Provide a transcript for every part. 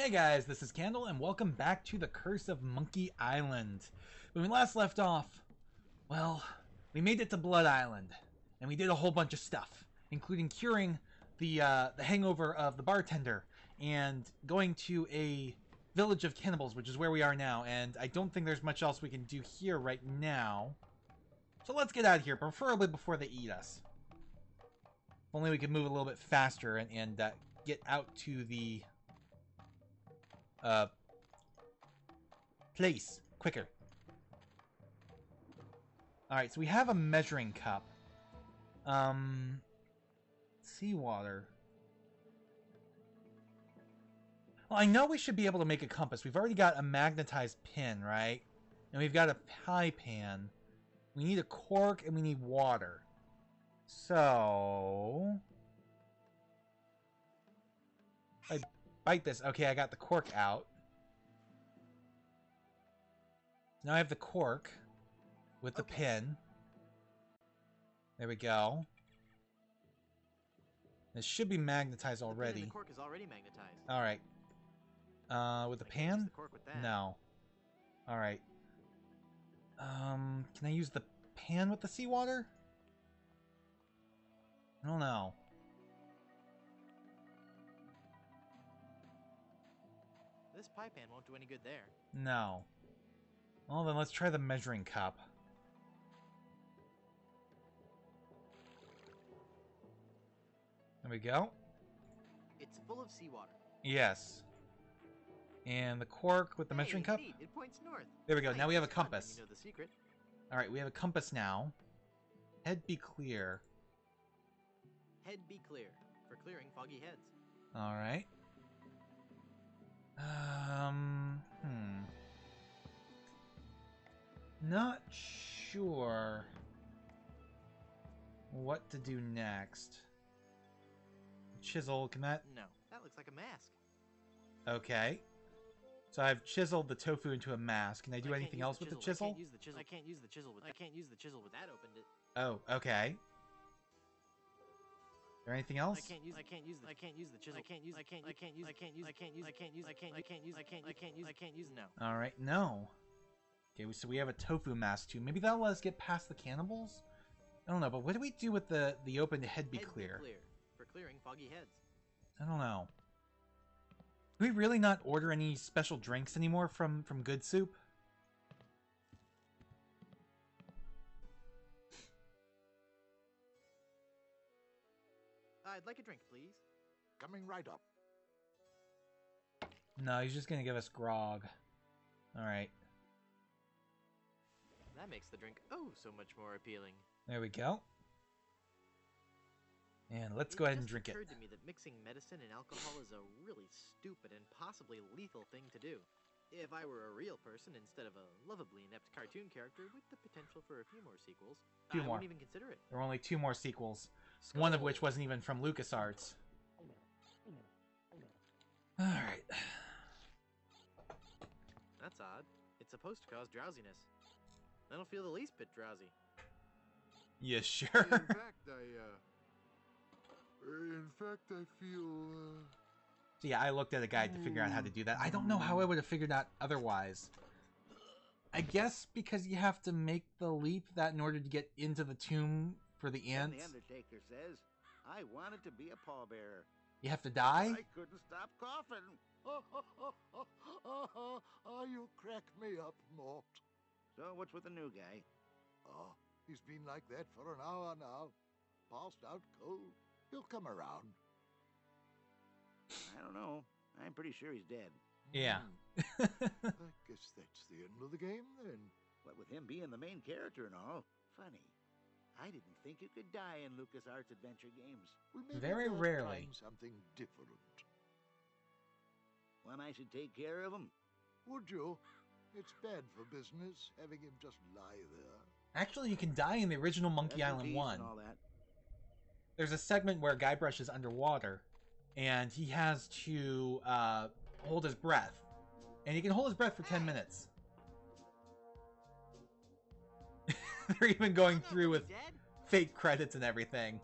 Hey guys, this is Candle, and welcome back to the Curse of Monkey Island. When we last left off, well, we made it to Blood Island, and we did a whole bunch of stuff, including curing the hangover of the bartender, and going to a village of cannibals, which is where we are now, and I don't think there's much else we can do here right now. So let's get out of here, preferably before they eat us. If only we could move a little bit faster and get out to the place quicker. Alright, so we have a measuring cup. Seawater. Well, I know we should be able to make a compass. We've already got a magnetized pin, right? And we've got a pie pan. We need a cork and we need water. So I bite this. Okay, I got the cork out. Now I have the cork with the pin. There we go. This should be magnetized already. The cork is already magnetized. All right. With the pan? Use the cork with that. No. All right. Can I use the pan with the seawater? I don't know. This pie pan won't do any good there. No. Well, then let's try the measuring cup. There we go. It's full of seawater. Yes. And the cork with the measuring cup? Neat. It points north. There we go. Nice. Now we have a It's fun when compass. You know the secret. Alright, we have a compass now. Head be clear. Head be clear. For clearing foggy heads. Alright. Not sure what to do next. Chisel, can that... No, that looks like a mask. Okay. So I've chiseled the tofu into a mask. Can I do anything else with the chisel? I can't use the chisel. I can't use the chisel with. I can't use the chisel with that. Opened it. Oh, okay. Is there anything else? I can't use the chisel. I can't use. I can't use. No. All right, no. Okay, so we have a tofu mask too. Maybe that'll let us get past the cannibals? I don't know, but what do we do with the open head be clear? For clearing foggy heads. I don't know. Do we really not order any special drinks anymore from Good Soup? I'd like a drink, please. Coming right up. No, he's just gonna give us grog. Alright. That makes the drink so much more appealing. There we go. And let's go ahead and drink it. It occurred to me that mixing medicine and alcohol is a really stupid and possibly lethal thing to do. If I were a real person instead of a lovably inept cartoon character with the potential for a few more sequels, I wouldn't even consider it. There were only 2 more sequels. Skull. One of which wasn't even from LucasArts. Alright. That's odd. It's supposed to cause drowsiness. I don't feel the least bit drowsy. You sure? In fact, I feel. So yeah, I looked at a guide to figure out how to do that. I don't know how I would have figured out otherwise. I guess because you have to make the leap that in order to get into the tomb for the ants. The Undertaker says, I wanted to be a pallbearer. You have to die? I couldn't stop coughing. You crack me up, Mort. So what's with the new guy? Oh, he's been like that for an hour now. Passed out cold. He'll come around. I don't know. I'm pretty sure he's dead. Yeah. I guess that's the end of the game then. What with him being the main character and all. Funny. I didn't think you could die in LucasArts adventure games. Well, maybe Very they're rarely. trying something different. When I should take care of him? Would you? It's bad for business having him just lie there. Actually, you can die in the original Monkey Island and 1. all that. There's a segment where Guybrush is underwater, and he has to hold his breath. And he can hold his breath for 10 minutes. They're even going through with fake credits and everything.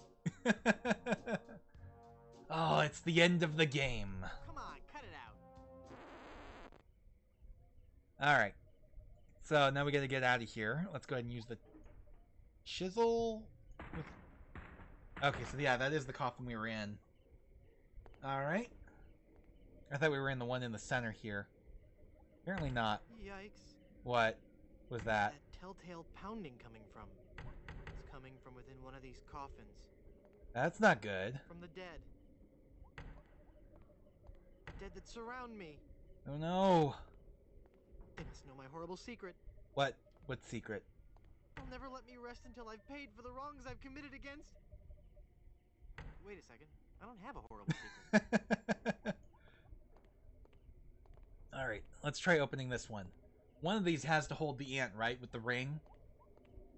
Oh, it's the end of the game. Come on, cut it out. Alright. So now we gotta get out of here. Let's go ahead and use the chisel. Okay, so yeah, that is the coffin we were in. Alright. I thought we were in the one in the center here. Apparently not. Yikes. What was that? That telltale pounding coming from. It's coming from within one of these coffins. That's not good. From the dead. Dead that surround me. Oh no. They must know my horrible secret. What? What secret? They'll never let me rest until I've paid for the wrongs I've committed against. Wait a second. I don't have a horrible secret. Alright, let's try opening this one. One of these has to hold the ant, right? With the ring.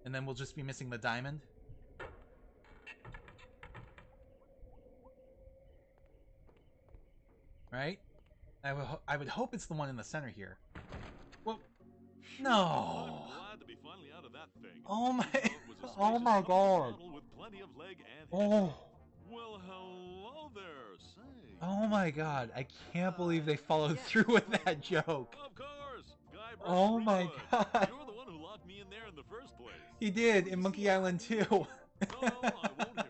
And then we'll just be missing the diamond. Right? I would hope it's the one in the center here. Well, no. I'm glad to be finally out of that thing. Oh my, It was a oh spacious my upper god. tunnel with plenty of leg and Oh, head. Well, hello there. Say. oh my god. I can't believe they followed through with that joke. Of course, Guybrush Oh my Threepwood. god. You're the one who locked me in there in the first place. He did in Monkey Island 2. No, I won't hear of it.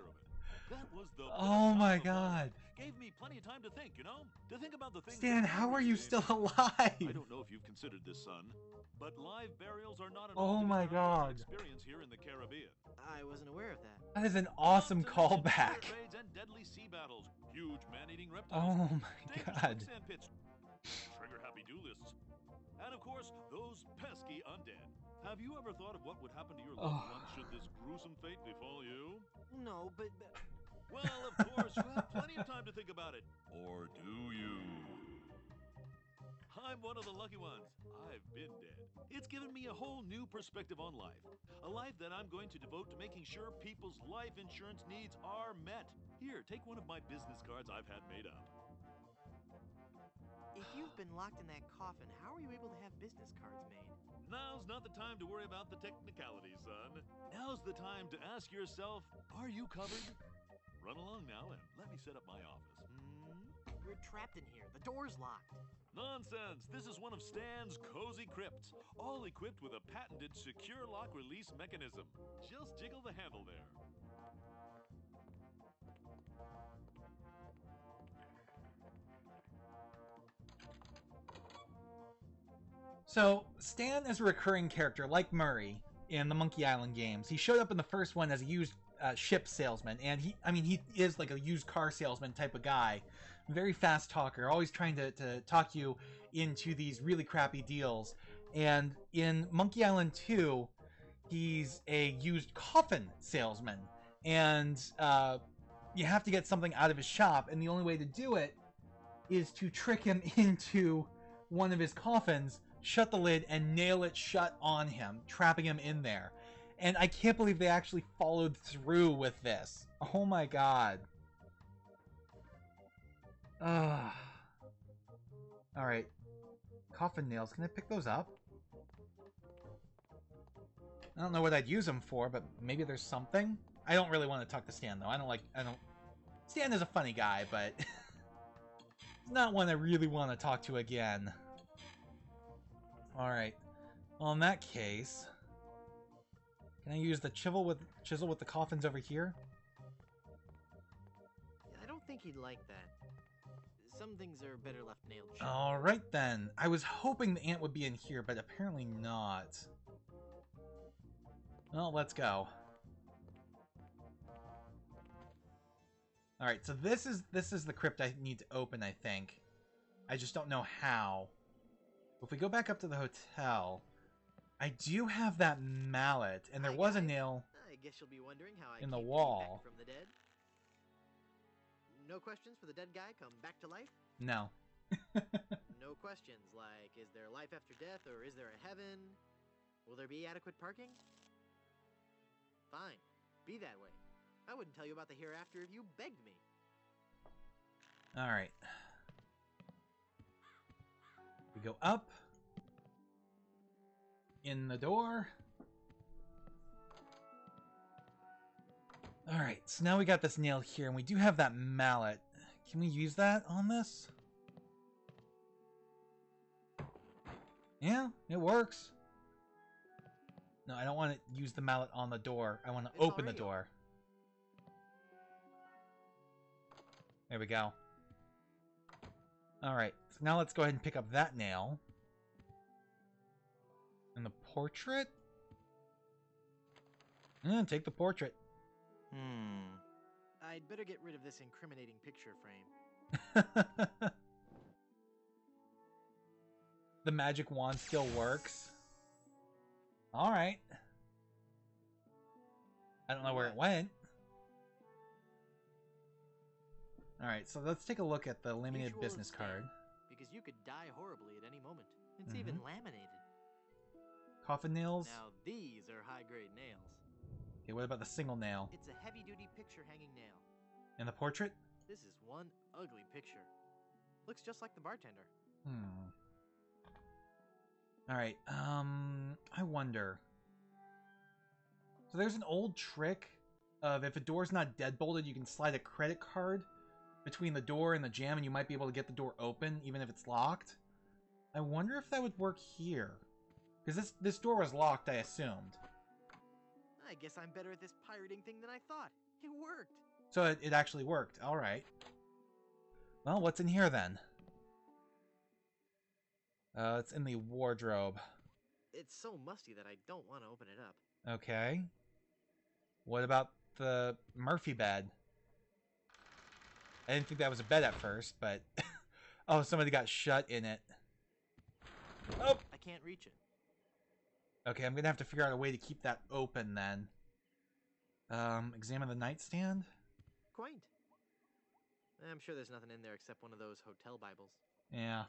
That was the best Oh time my of life. god. Gave me plenty of time to think, you know? To think about the things Stan, that how matter are to you me. still I alive? don't know if you've considered this, son, but live burials are not an Oh often my found god. experience here in the Caribbean. I wasn't aware of that. That is an awesome Not to mention callback. fire raids and deadly sea battles, huge man-eating reptiles, Oh my dangerous god. quicksand pits, trigger-happy duelists, and of course, those pesky undead. Have you ever thought of what would happen to your loved Oh. ones should this gruesome fate befall you? No, but Well, of course, you have plenty of time to think about it. Or do you? I'm one of the lucky ones. I've been dead. It's given me a whole new perspective on life. A life that I'm going to devote to making sure people's life insurance needs are met. Here, take one of my business cards I've had made up. if you've been locked in that coffin, how are you able to have business cards made? Now's not the time to worry about the technicalities, son. Now's the time to ask yourself, are you covered? Run along now and let me set up my office. We're trapped in here. The door's locked. Nonsense! This is one of Stan's cozy crypts, all equipped with a patented secure lock release mechanism. Just jiggle the handle there. So, Stan is a recurring character, like Murray, in the Monkey Island games. He showed up in the first one as a used ship salesman, and he is like a used car salesman type of guy. Very fast talker, always trying to talk you into these really crappy deals. And in Monkey Island 2, he's a used coffin salesman. And you have to get something out of his shop, and the only way to do it is to trick him into one of his coffins, shut the lid, and nail it shut on him, trapping him in there. And I can't believe they actually followed through with this. Oh my god. Alright. Coffin nails. Can I pick those up? I don't know what I'd use them for, but maybe there's something? I don't really want to talk to Stan, though. Stan is a funny guy, but he's not one I really want to talk to again. Alright. Well, in that case, can I use the chisel with the coffins over here? I don't think he'd like that. Some things are better left nailed shut. Alright then. I was hoping the ant would be in here, but apparently not. Well, let's go. Alright, so this is the crypt I need to open, I think. I just don't know how. If we go back up to the hotel, I do have that mallet, and there Hi, was a guys. nail. I guess you'll be wondering how I In the came to be wall. back from the dead. No questions for the dead guy come back to life? No. No questions like, is there life after death or is there a heaven? Will there be adequate parking? Fine. Be that way. I wouldn't tell you about the hereafter if you begged me. Alright. We go up. In the door. Alright, so now we got this nail here, and we do have that mallet. Can we use that on this? Yeah, it works. No, I don't want to use the mallet on the door. I want to It's open the already door. There we go. Alright, so now let's go ahead and pick up that nail. And the portrait? Take the portrait. I'd better get rid of this incriminating picture frame. The magic wand still works. Alright. I don't know where it went. Alright, so let's take a look at the limited Mutual business abstain, card. Because you could die horribly at any moment. It's even laminated. Coffin nails. Now these are high-grade nails. Okay, what about the single nail? It's a heavy-duty picture-hanging nail. And the portrait? This is one ugly picture. Looks just like the bartender. Alright, I wonder. So there's an old trick of if a door's not deadbolted, you can slide a credit card between the door and the jamb and you might be able to get the door open even if it's locked. I wonder if that would work here. Because this door was locked, I assumed. I guess I'm better at this pirating thing than I thought. It worked. So it actually worked. Alright. Well, what's in here then? It's in the wardrobe. It's so musty that I don't want to open it up. Okay. What about the Murphy bed? I didn't think that was a bed at first, but... oh, somebody got shut in it. Oh! I can't reach it. Okay, I'm gonna have to figure out a way to keep that open then. Examine the nightstand? Quaint. I'm sure there's nothing in there except one of those hotel Bibles. Yeah.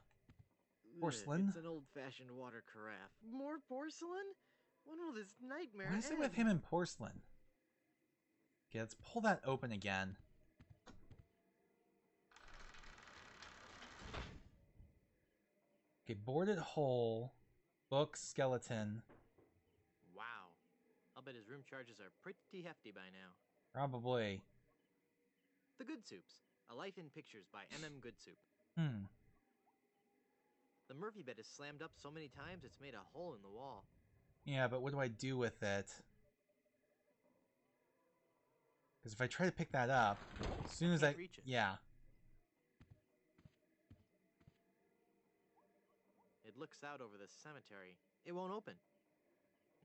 Ugh, Porcelain? It's an old-fashioned water carafe. More porcelain? When will this nightmare What is it end? with him and porcelain? Okay, let's pull that open again. Okay, boarded hole, book, skeleton. Wow. I'll bet his room charges are pretty hefty by now. Probably. The Good Soups. A Life in Pictures by M.M. Goodsoup. The Murphy bed is slammed up so many times it's made a hole in the wall. Yeah, but what do I do with it? Because if I try to pick that up, as soon as I... reach it. Yeah. It looks out over the cemetery. It won't open.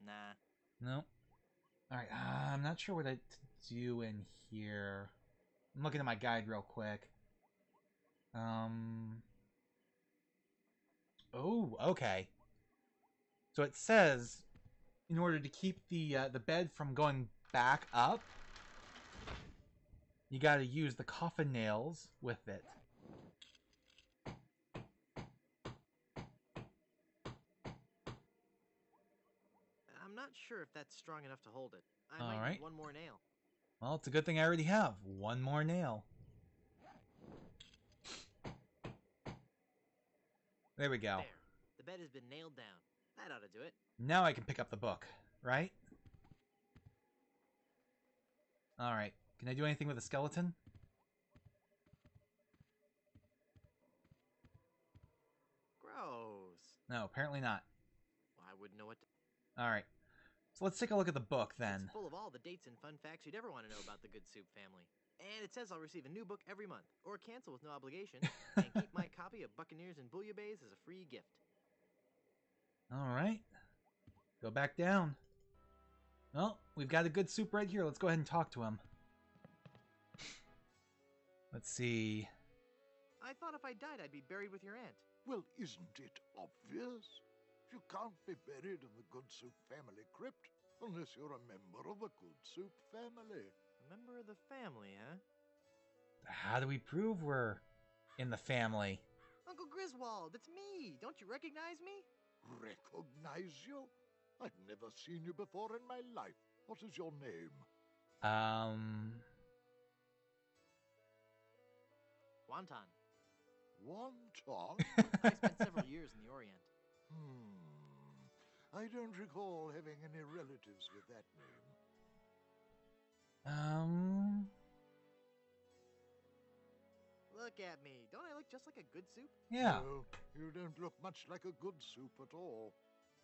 Nah. No. Alright, I'm not sure what to do in here. I'm looking at my guide real quick. Oh, okay. So it says, in order to keep the bed from going back up, you gotta use the coffin nails with it. I'm not sure if that's strong enough to hold it. I All might right. need one more nail. Well, it's a good thing I already have one more nail. There we go. There. The bed has been nailed down. That ought to do it. Now I can pick up the book, right? Alright. Can I do anything with the skeleton? Gross. No, apparently not. Well, I wouldn't know what to... Alright. So let's take a look at the book then. It's full of all the dates and fun facts you'd ever want to know about the Good Soup family. And it says I'll receive a new book every month, or cancel with no obligation, and keep my copy of Buccaneers and Bouillabaisse as a free gift. Alright. Go back down. Well, we've got a good soup right here. Let's go ahead and talk to him. Let's see. I thought if I died, I'd be buried with your aunt. Well, isn't it obvious? You can't be buried in the Good Soup family crypt unless you're a member of the Good Soup family. A member of the family, huh? How do we prove we're in the family? Uncle Griswold, it's me! Don't you recognize me? Recognize you? I've never seen you before in my life. What is your name? Wonton. Wonton? I spent several years in the Orient. I don't recall having any relatives with that name. Look at me. Don't I look just like a good soup? Yeah. No, you don't look much like a good soup at all.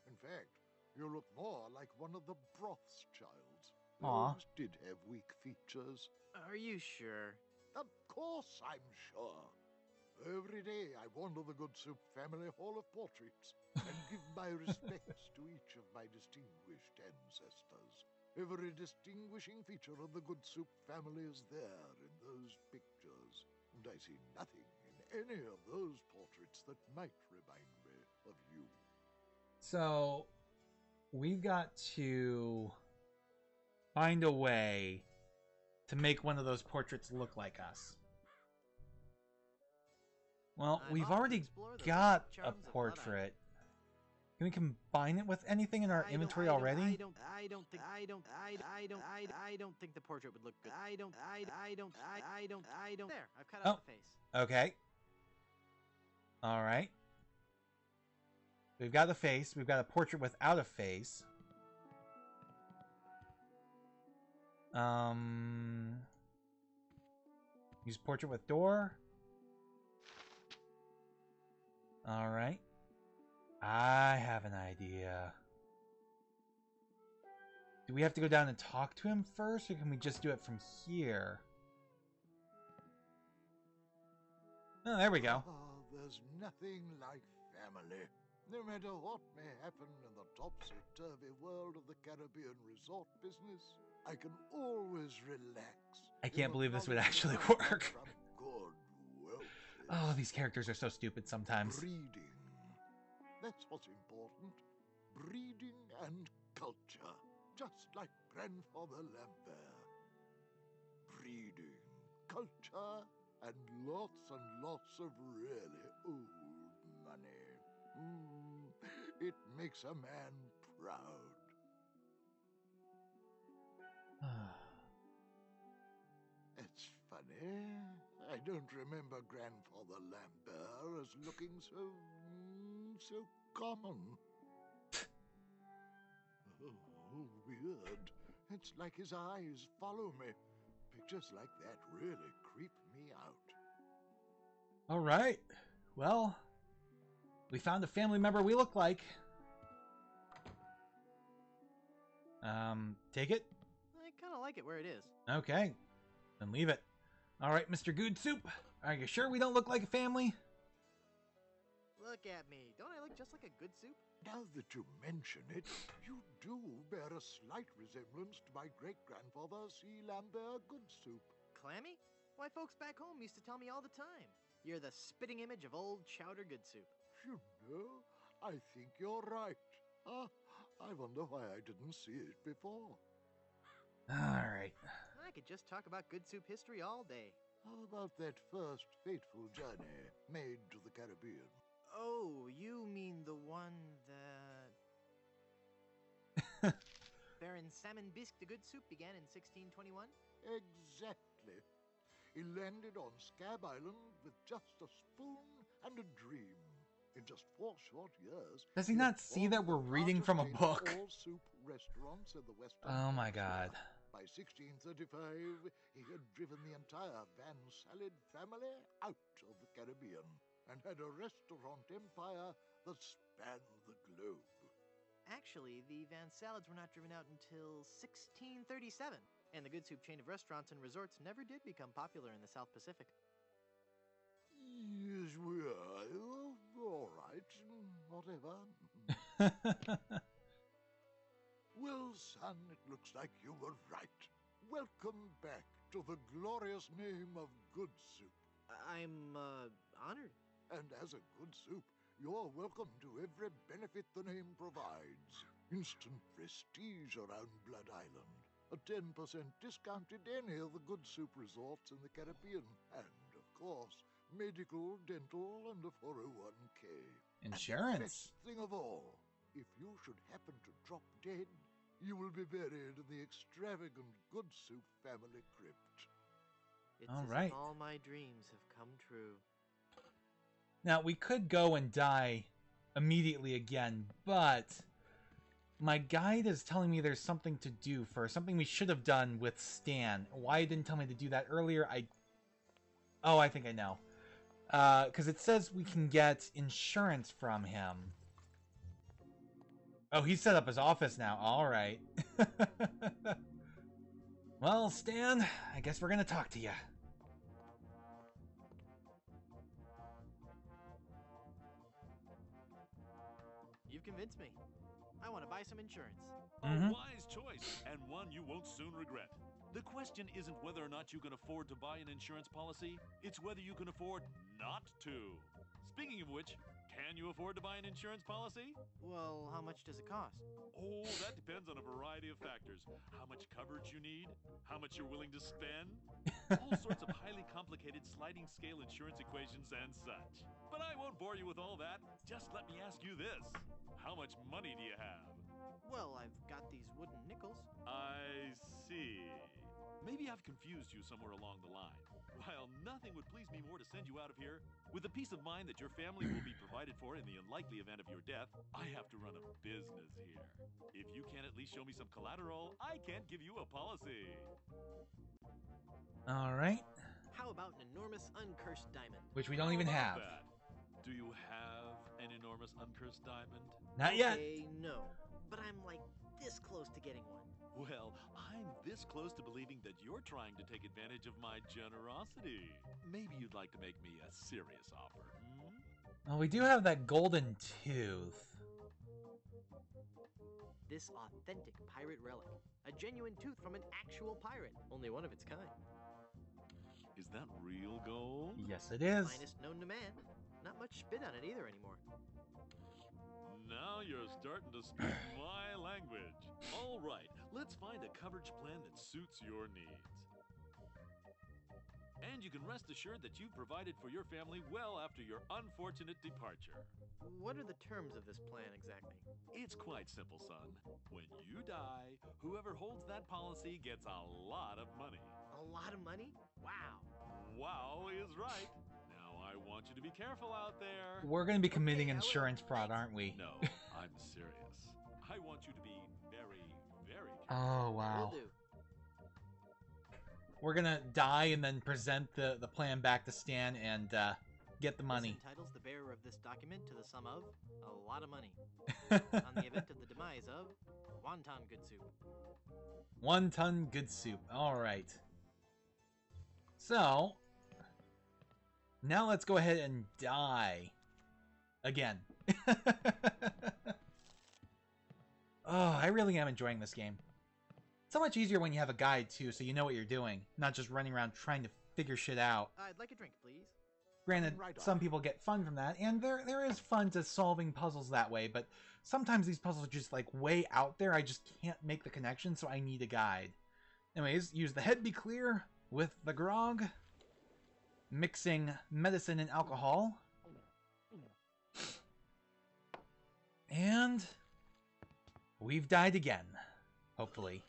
In fact, you look more like one of the broth's childs. Aw. Those did have weak features. Are you sure? Of course I'm sure. Every day I wander the Good Soup family hall of portraits and give my respects to each of my distinguished ancestors. Every distinguishing feature of the Good Soup family is there in those pictures, and I see nothing in any of those portraits that might remind me of you. So we've got to find a way to make one of those portraits look like us. Well, I'm we've off to already explore the got rustic a charms of Blood portrait. Can we combine it with anything in our inventory already? I don't think the portrait would look good. I don't. There, I've cut out the face. Okay. All right. We've got the face. We've got a portrait without a face. Use portrait with door. All right. I have an idea. Do we have to go down and talk to him first, or can we just do it from here? Oh, there we go. Oh, there's nothing like family. No matter what may happen in the topsy-turvy world of the Caribbean resort business, I can always relax. I can't in the believe this would knowledge actually that I come work. from good welfare. Oh, these characters are so stupid sometimes. Breeding. That's what's important. Breeding and culture. Just like Grandfather Lambert. Breeding, culture, and lots of really old money. It makes a man proud. It's funny. I don't remember Grandfather Lambert as looking so common. Oh, weird. It's like his eyes follow me. Pictures like that really creep me out. All right. Well, we found a family member we look like. Take it? I kind of like it where it is. Okay. Then leave it. All right, Mr. Good Soup. Are you sure we don't look like a family? Look at me. Don't I look just like a good soup? Now that you mention it, you do bear a slight resemblance to my great-grandfather, C. Lambert Goodsoup. Clammy? Why, folks back home used to tell me all the time. You're the spitting image of old Chowder Good Soup. You know, I think you're right. I wonder why I didn't see it before. All right. I could just talk about Good Soup history all day. How about that first fateful journey made to the Caribbean? Oh, you mean the one that... Baron Salmon Bisque the Good Soup began in 1621? Exactly. He landed on Scab Island with just a spoon and a dream. In just 4 short years... Does he not see that we're reading from a book? All soup restaurants in the Western Oh my god. By 1635, he had driven the entire Van Salad family out of the Caribbean and had a restaurant empire that spanned the globe. Actually, the Van Salads were not driven out until 1637, and the Good Soup chain of restaurants and resorts never did become popular in the South Pacific. Yes, we are. All right, whatever. Well, son, it looks like you were right. Welcome back to the glorious name of Good Soup. I'm, honored. And as a Good Soup, you're welcome to every benefit the name provides. Instant prestige around Blood Island. A 10% discount at any of the Good Soup resorts in the Caribbean. And, of course, medical, dental, and a 401k. Insurance. And the best thing of all, if you should happen to drop dead, you will be buried in the extravagant Good Soup family crypt. It's All as right. if all my dreams have come true. Now, we could go and die immediately again, but my guide is telling me there's something to do first. Something we should have done with Stan. Why he didn't tell me to do that earlier, Oh, I think I know. Because it says we can get insurance from him. Oh, he set up his office now. All right. Well, Stan, I guess we're gonna talk to you. You've convinced me. I want to buy some insurance. A wise choice, and one you won't soon regret. The question isn't whether or not you can afford to buy an insurance policy, it's whether you can afford not to. Speaking of which, can you afford to buy an insurance policy? Well, how much does it cost? Oh, that depends on a variety of factors. How much coverage you need, how much you're willing to spend, all sorts of highly complicated sliding scale insurance equations and such. But I won't bore you with all that. Just let me ask you this. How much money do you have? Well, I've got these wooden nickels. I see. Maybe I've confused you somewhere along the line. While nothing would please me more to send you out of here, with the peace of mind that your family will be provided for in the unlikely event of your death, I have to run a business here. If you can't at least show me some collateral, I can't give you a policy. All right. How about an enormous uncursed diamond? Which we don't even How have. about that? Do you have an enormous uncursed diamond? Not yet. Okay, no. But I'm like this close to getting one. Well, I'm this close to believing that you're trying to take advantage of my generosity. Maybe you'd like to make me a serious offer, hmm? Well, we do have that golden tooth. This authentic pirate relic. A genuine tooth from an actual pirate. Only one of its kind. Is that real gold? Yes, it is. Finest known to man. Not much spit on it either anymore. Now you're starting to speak my language. All right, let's find a coverage plan that suits your needs. And you can rest assured that you've provided for your family well after your unfortunate departure. What are the terms of this plan exactly? It's quite simple, son. When you die, whoever holds that policy gets a lot of money. A lot of money? Wow. Wow is right. Now I want you to be careful out there. We're going to be committing Okay, I will. insurance fraud, aren't we? No, I'm serious. I want you to be very, very careful. Oh, wow. Will do. We're going to die and then present the plan back to Stan and get the money. This entitles the bearer of this document to the sum of a lot of money. On the event of the demise of Wonton Good Soup. 1 ton good soup. All right. So, now let's go ahead and die. Again. Oh, I really am enjoying this game. It's so much easier when you have a guide, too, so you know what you're doing. Not just running around trying to figure shit out. I'd like a drink, please. Granted, Right on. some people get fun from that, and there is fun to solving puzzles that way, but sometimes these puzzles are just, like, way out there. I just can't make the connection, so I need a guide. Anyways, use the head be clear with the grog, mixing medicine and alcohol. And we've died again, hopefully.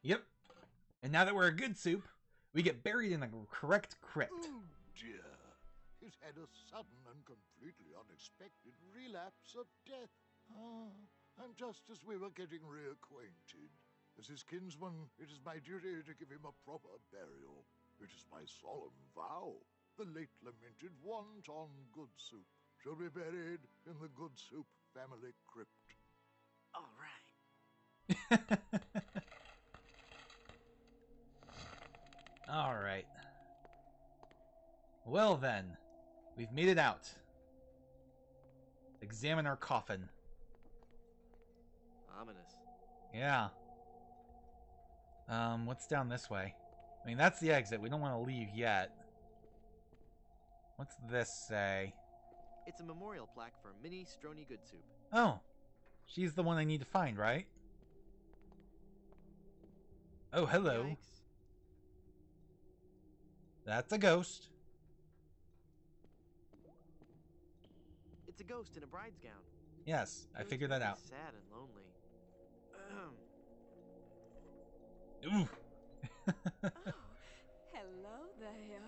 Yep. And now that we're a good soup, we get buried in the correct crypt. Oh dear. He's had a sudden and completely unexpected relapse of death. And just as we were getting reacquainted, as his kinsman, it is my duty to give him a proper burial. It is my solemn vow. The late lamented Wonton Good Soup shall be buried in the Good Soup family crypt. All right. All right. Well then, we've made it out. Examine our coffin. Ominous. Yeah. What's down this way? I mean, that's the exit. We don't want to leave yet. What's this say? It's a memorial plaque for Minnie Strony Good Soup. Oh, she's the one I need to find, right? Oh, hello. Yikes. That's a ghost. It's a ghost in a bride's gown. Yes, I It was figured that really out. Sad and lonely. Ooh. Oh, hello there.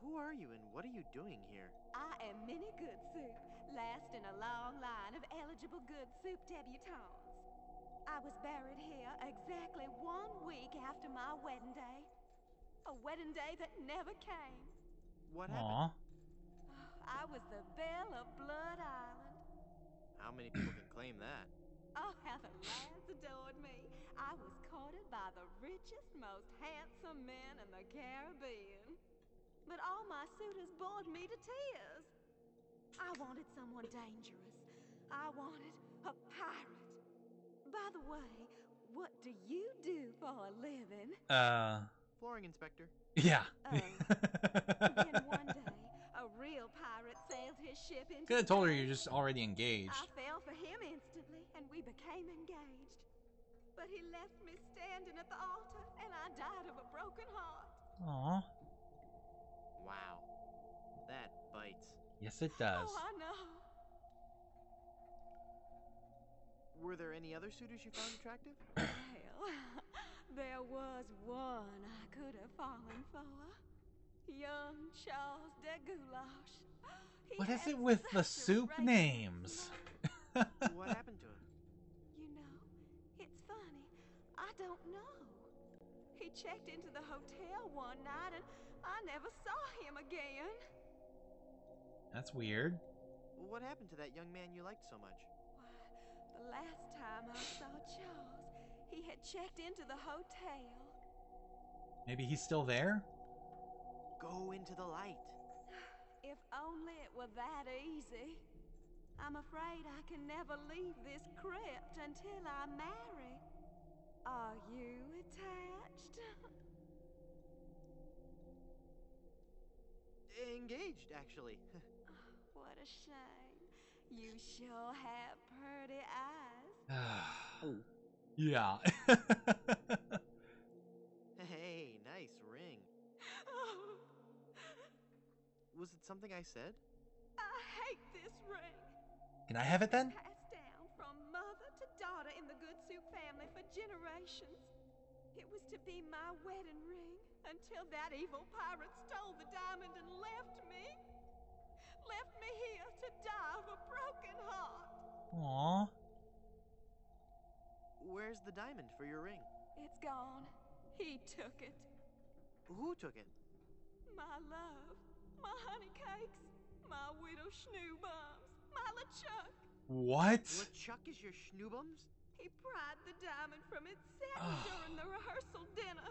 Who are you and what are you doing here? I am Minnie Good Soup, last in a long line of eligible Good Soup debutantes. I was buried here exactly 1 week after my wedding day. A wedding day that never came. What happened? I was the belle of Blood Island. How many people can claim that? Oh, how the lads adored me. I was courted by the richest, most handsome men in the Caribbean. But all my suitors bored me to tears. I wanted someone dangerous. I wanted a pirate. By the way, what do you do for a living? Flooring inspector. Yeah. Then one day, a real pirate sailed his ship into Could have the told her bay. you're just already engaged. I fell for him instantly, and we became engaged. But he left me standing at the altar, and I died of a broken heart. Aw. Wow. That bites. Yes, it does. Oh, I know. Were there any other suitors you found attractive? Well, there was one I could have fallen for. Young Charles de Goulash. He What is had it with the such a soup racist names? smile. What happened to him? You know, it's funny. I don't know. He checked into the hotel one night and I never saw him again. That's weird. What happened to that young man you liked so much? Why, the last time I saw Charles, he had checked into the hotel. Maybe he's still there? Go into the light. If only it were that easy. I'm afraid I can never leave this crypt until I marry. Are you attached? Engaged, actually. What a shame. You sure have pretty eyes. Yeah. Hey, nice ring. Was it something I said? I hate this ring. Can I have it then? Passed down from mother to daughter in the Good Soup family for generations. It was to be my wedding ring until that evil pirate stole the diamond and left me. Left me here to die of a broken heart. Aw. Where's the diamond for your ring? It's gone. He took it. Who took it? My love, my honey cakes, my widow schnoobums, my LeChuck. What? LeChuck is your schnoobums? He pried the diamond from its satin during the rehearsal dinner.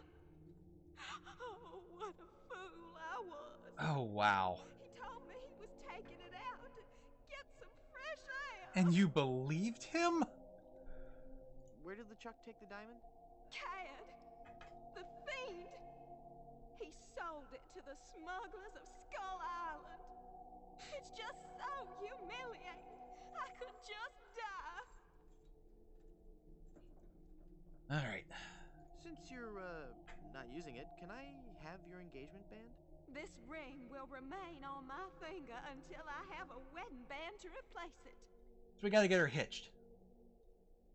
Oh, what a fool I was. Oh, wow. He told me he was taking it out to get some fresh air. And you believed him? Where did LeChuck take the diamond? Cad, the fiend. He sold it to the smugglers of Skull Island. It's just so humiliating. I could just die. Alright. Since you're, not using it, can I have your engagement band? This ring will remain on my finger until I have a wedding band to replace it. So we gotta get her hitched.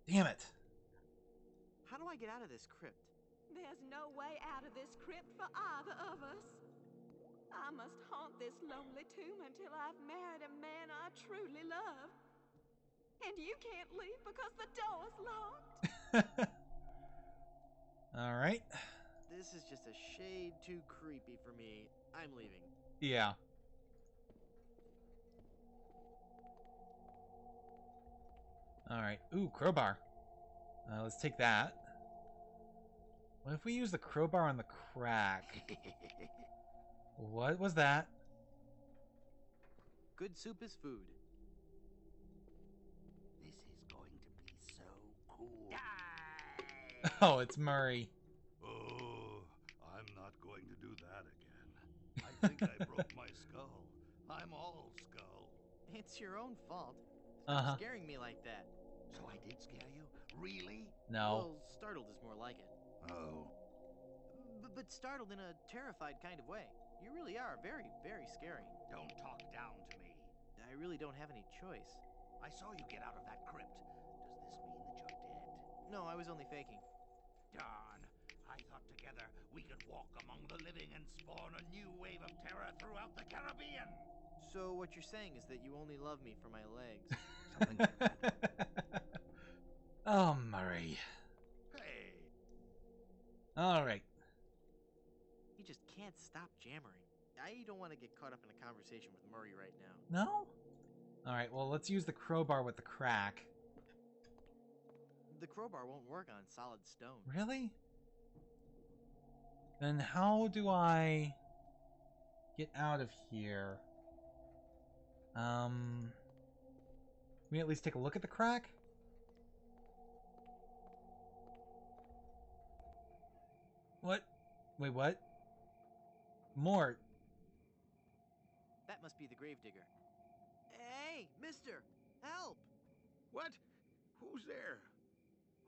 Damn it. How do I get out of this crypt? There's no way out of this crypt for either of us. I must haunt this lonely tomb until I've married a man I truly love. And you can't leave because the door's locked. Alright. This is just a shade too creepy for me. I'm leaving. Yeah. Alright. Ooh, crowbar. Let's take that. What if we use the crowbar on the crack? What was that? Good soup is food. This is going to be so cool. Oh, it's Murray. Oh, I'm not going to do that again. I think I broke my skull. I'm all skull. It's your own fault. Uh-huh. Scaring me like that. So I did scare you? Really? No. Well, startled is more like it. Oh, But startled in a terrified kind of way. You really are very, very scary. Don't talk down to me. I really don't have any choice. I saw you get out of that crypt. Does this mean that you're dead? No, I was only faking. Darn. I thought together we could walk among the living and spawn a new wave of terror throughout the Caribbean. So what you're saying is that you only love me for my legs. Something like that. Oh, Murray. Hey, Alright. He just can't stop jammering. I don't want to get caught up in a conversation with Murray right now. No? Alright, well, let's use the crowbar with the crack. The crowbar won't work on solid stone. Really? Then how do I get out of here? Can we at least take a look at the crack? What? Wait, what? Mort. That must be the gravedigger. Hey, mister! Help! What? Who's there?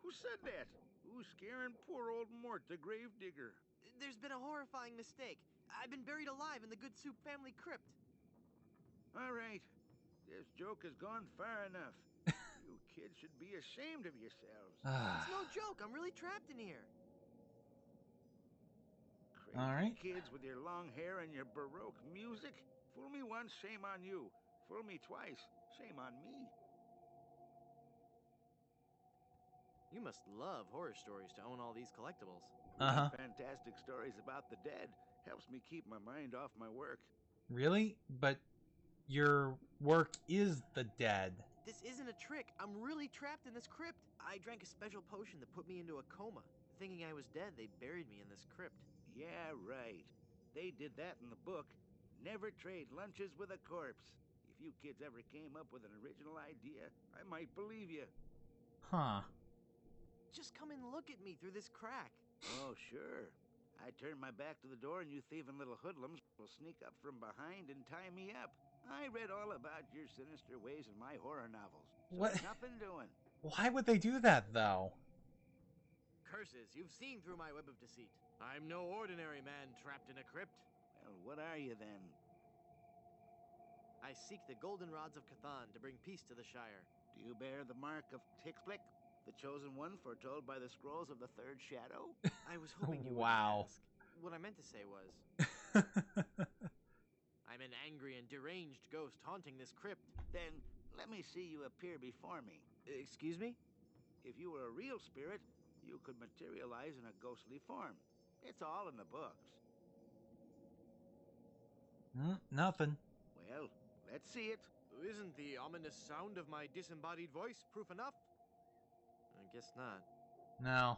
Who said that? Who's scaring poor old Mort, the gravedigger? There's been a horrifying mistake. I've been buried alive in the Good Soup family crypt. All right. This joke has gone far enough. You kids should be ashamed of yourselves. It's no joke. I'm really trapped in here. Crazy All right. kids with your long hair and your Baroque music. Fool me once, shame on you. Fool me twice, shame on me. You must love horror stories to own all these collectibles. Uh-huh. Fantastic stories about the dead. Helps me keep my mind off my work. Really? But your work is the dead. This isn't a trick. I'm really trapped in this crypt. I drank a special potion that put me into a coma. Thinking I was dead, they buried me in this crypt. Yeah, right. They did that in the book. Never trade lunches with a corpse. If you kids ever came up with an original idea, I might believe you. Huh. Just come and look at me through this crack. Oh, sure. I turn my back to the door and you thieving little hoodlums will sneak up from behind and tie me up. I read all about your sinister ways in my horror novels. So What? nothing doing. Why would they do that, though? Curses, you've seen through my web of deceit. I'm no ordinary man trapped in a crypt. Well, what are you then? I seek the golden rods of Cthon to bring peace to the Shire. Do you bear the mark of Tixblick, the chosen one foretold by the scrolls of the third shadow? I was hoping you Wow. would ask. What I meant to say was, I'm an angry and deranged ghost haunting this crypt. Then let me see you appear before me. Excuse me? If you were a real spirit, you could materialize in a ghostly form. It's all in the books. Nothing. Well, let's see it. Isn't the ominous sound of my disembodied voice proof enough? I guess not. No.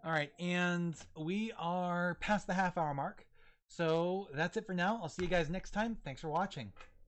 Alright, and we are past the half-hour mark. So that's it for now. I'll see you guys next time. Thanks for watching.